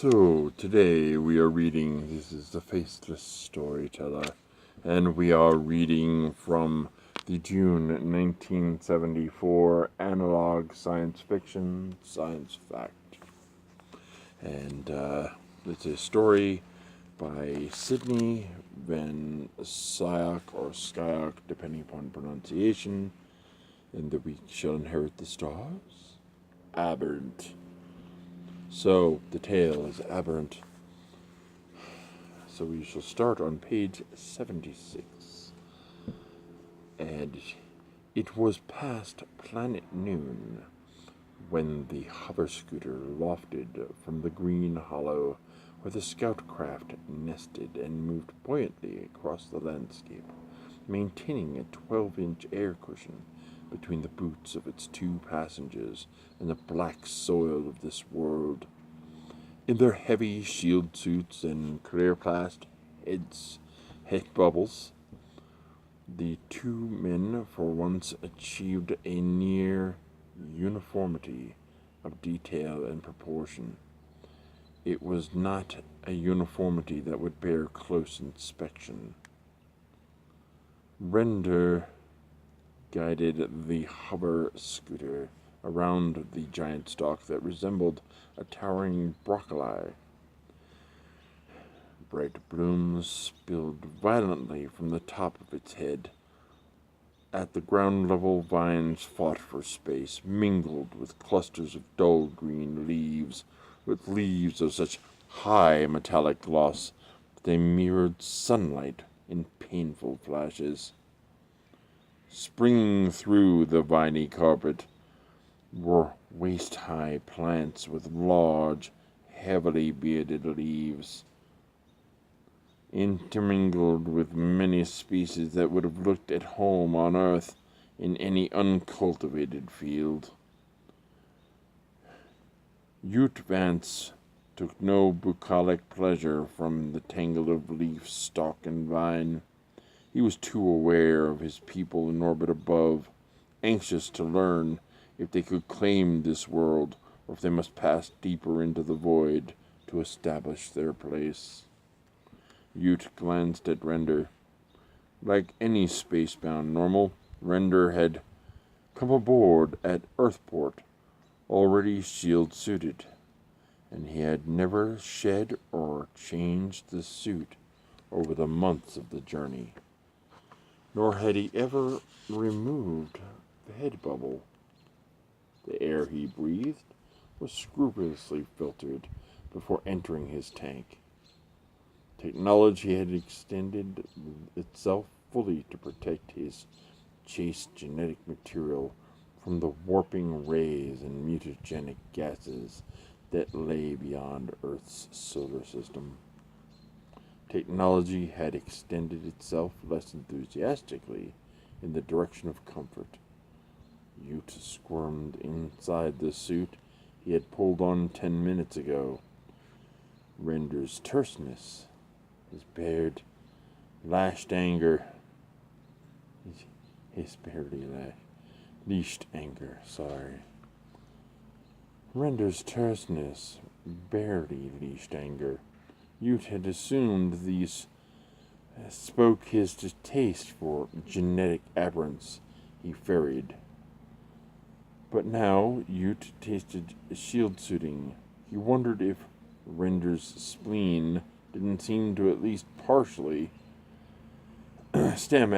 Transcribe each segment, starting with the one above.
So, today we are reading, this is the Faceless Storyteller, and we are reading from the June 1974 analog science fiction, science fact. And it's a story by Sydney Van Scyoc, or Scyoc, depending upon pronunciation, and that we shall inherit the stars. Aberrant. So, the tale is Aberrant. So we shall start on page 76. And it was past planet noon when the hover scooter lofted from the green hollow where the scout craft nested and moved buoyantly across the landscape, maintaining a 12-inch air cushion between the boots of its two passengers and the black soil of this world. In their heavy shield suits and clear-plast head bubbles, the two men for once achieved a near uniformity of detail and proportion. It was not a uniformity that would bear close inspection. Render guided the hover scooter around the giant stalk that resembled a towering broccoli. Bright blooms spilled violently from the top of its head. At the ground level, vines fought for space, mingled with clusters of dull green leaves, with leaves of such high metallic gloss that they mirrored sunlight in painful flashes. Springing through the viny carpet were waist-high plants with large, heavily bearded leaves, intermingled with many species that would have looked at home on Earth in any uncultivated field. Ute Vance took no bucolic pleasure from the tangle of leaf, stalk, and vine. He was too aware of his people in orbit above, anxious to learn if they could claim this world, or if they must pass deeper into the void to establish their place. Ute glanced at Render. Like any spacebound normal, Render had come aboard at Earthport, already shield-suited, and he had never shed or changed the suit over the months of the journey. Nor had he ever removed the head bubble. The air he breathed was scrupulously filtered before entering his tank. Technology had extended itself fully to protect his chaste genetic material from the warping rays and mutagenic gases that lay beyond Earth's solar system. Technology had extended itself less enthusiastically in the direction of comfort. Ute squirmed inside the suit he had pulled on 10 minutes ago. Render's terseness, his bared, lashed anger, his barely leashed anger, Render's terseness, barely leashed anger. Ute had assumed these spoke his distaste for genetic aberrants he ferried. But now Ute tasted shield suiting. He wondered if Render's spleen didn't seem to at least partially stem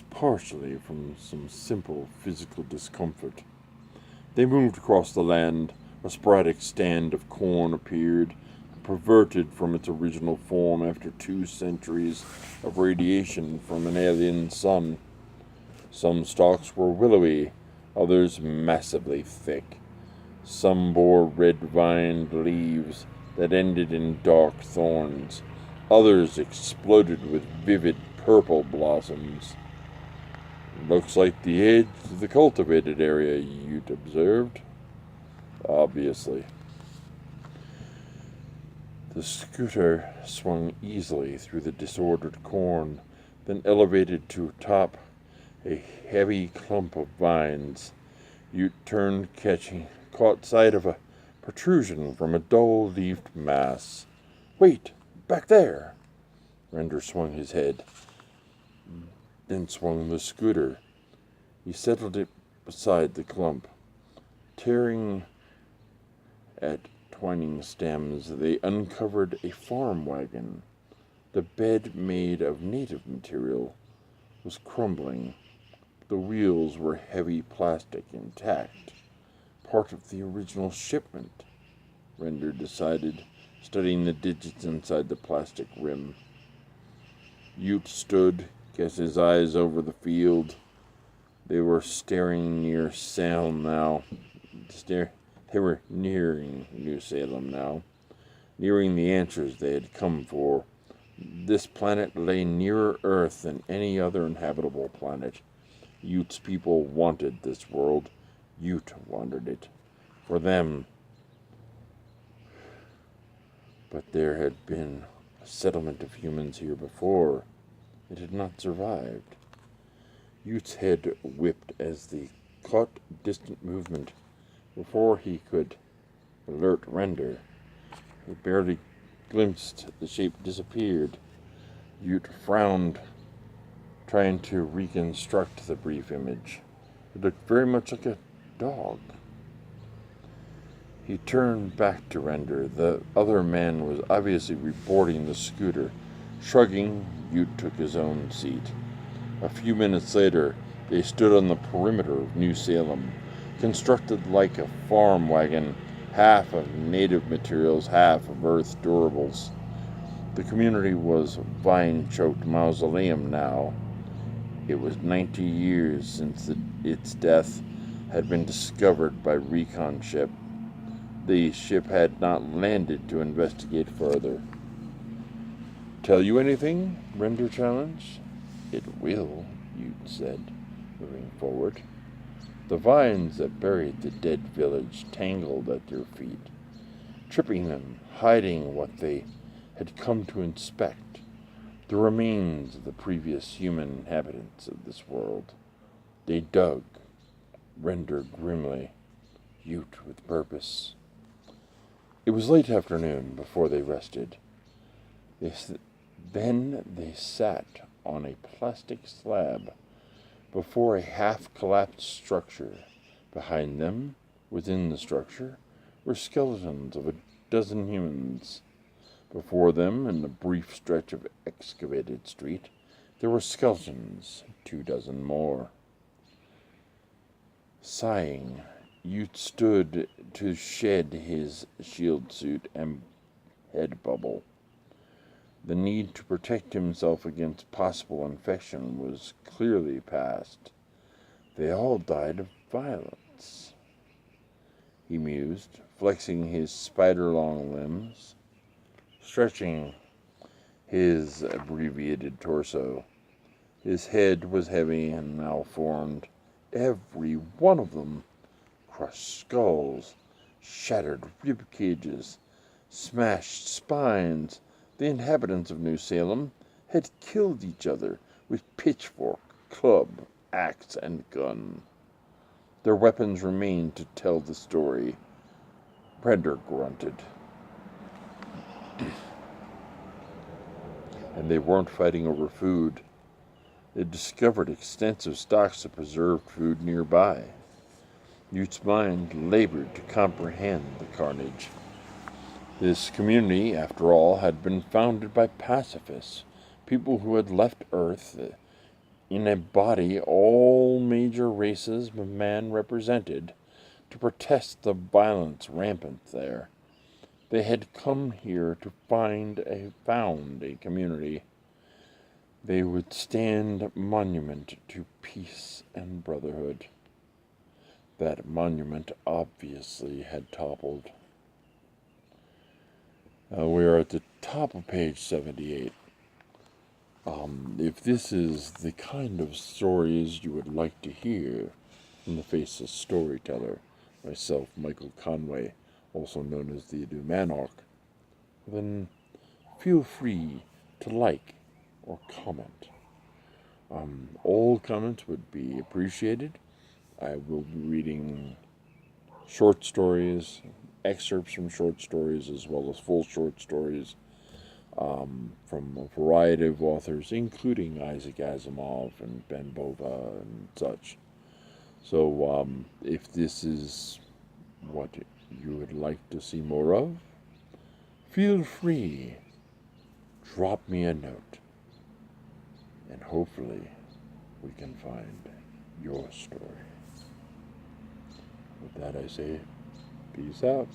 partially from some simple physical discomfort. They moved across the land. A sporadic stand of corn appeared, perverted from its original form after 2 centuries of radiation from an alien sun. Some stalks were willowy, others massively thick. Some bore red-vined leaves that ended in dark thorns. Others exploded with vivid purple blossoms. Looks like the edge of the cultivated area, Ute observed. Obviously. The scooter swung easily through the disordered corn, then elevated to atop a heavy clump of vines. Ute turned, caught sight of a protrusion from a dull-leafed mass. "Wait! Back there!" Render swung his head, then swung the scooter. He settled it beside the clump. Tearing at twining stems, they uncovered a farm wagon. The bed, made of native material, was crumbling. The wheels were heavy plastic, intact, part of the original shipment, Render decided, studying the digits inside the plastic rim. Ute stood, cast his eyes over the field. They were staring near Salem now. They were nearing New Salem now, nearing the answers they had come for. This planet lay nearer Earth than any other inhabitable planet. Ute's people wanted this world. Ute wanted it. For them. But there had been a settlement of humans here before. It had not survived. Ute's head whipped as they caught distant movement. Before he could alert Render, he barely glimpsed the shape disappeared. Ute frowned, trying to reconstruct the brief image. It looked very much like a dog. He turned back to Render. The other man was obviously reboarding the scooter. Shrugging, Ute took his own seat. A few minutes later, they stood on the perimeter of New Salem, constructed like a farm wagon, half of native materials, half of Earth durables. The community was a vine-choked mausoleum now. It was 90 years since its death had been discovered by recon ship. The ship had not landed to investigate further. "Tell you anything?" Render challenged. "It will," Ute said, moving forward. The vines that buried the dead village tangled at their feet, tripping them, hiding what they had come to inspect, the remains of the previous human inhabitants of this world. They dug, Render grimly, Ute with purpose. It was late afternoon before they rested. Then they sat on a plastic slab before a half-collapsed structure. Behind them, within the structure, were skeletons of a dozen humans. Before them, in the brief stretch of excavated street, there were skeletons, 24 more. Sighing, Ute stood to shed his shield suit and head bubble. The need to protect himself against possible infection was clearly past. They all died of violence, he mused, flexing his spider-long limbs, stretching his abbreviated torso. His head was heavy and malformed, every one of them. Crushed skulls, shattered rib cages, smashed spines. The inhabitants of New Salem had killed each other with pitchfork, club, axe, and gun. Their weapons remained to tell the story. Render grunted. And they weren't fighting over food. They discovered extensive stocks of preserved food nearby. Ute's mind labored to comprehend the carnage. This community, after all, had been founded by pacifists, people who had left Earth in a body all major races of man represented to protest the violence rampant there. They had come here to found a community. They would stand monument to peace and brotherhood. That monument obviously had toppled. We are at the top of page 78. If this is the kind of stories you would like to hear from the Faceless Storyteller, myself, Michael Conway, also known as the illumANark, then feel free to like or comment. All comments would be appreciated. I will be reading short stories, excerpts from short stories, as well as full short stories from a variety of authors, including Isaac Asimov and Ben Bova and such. So if this is what you would like to see more of, feel free. Drop me a note, and hopefully we can find your story. With that I say, peace out.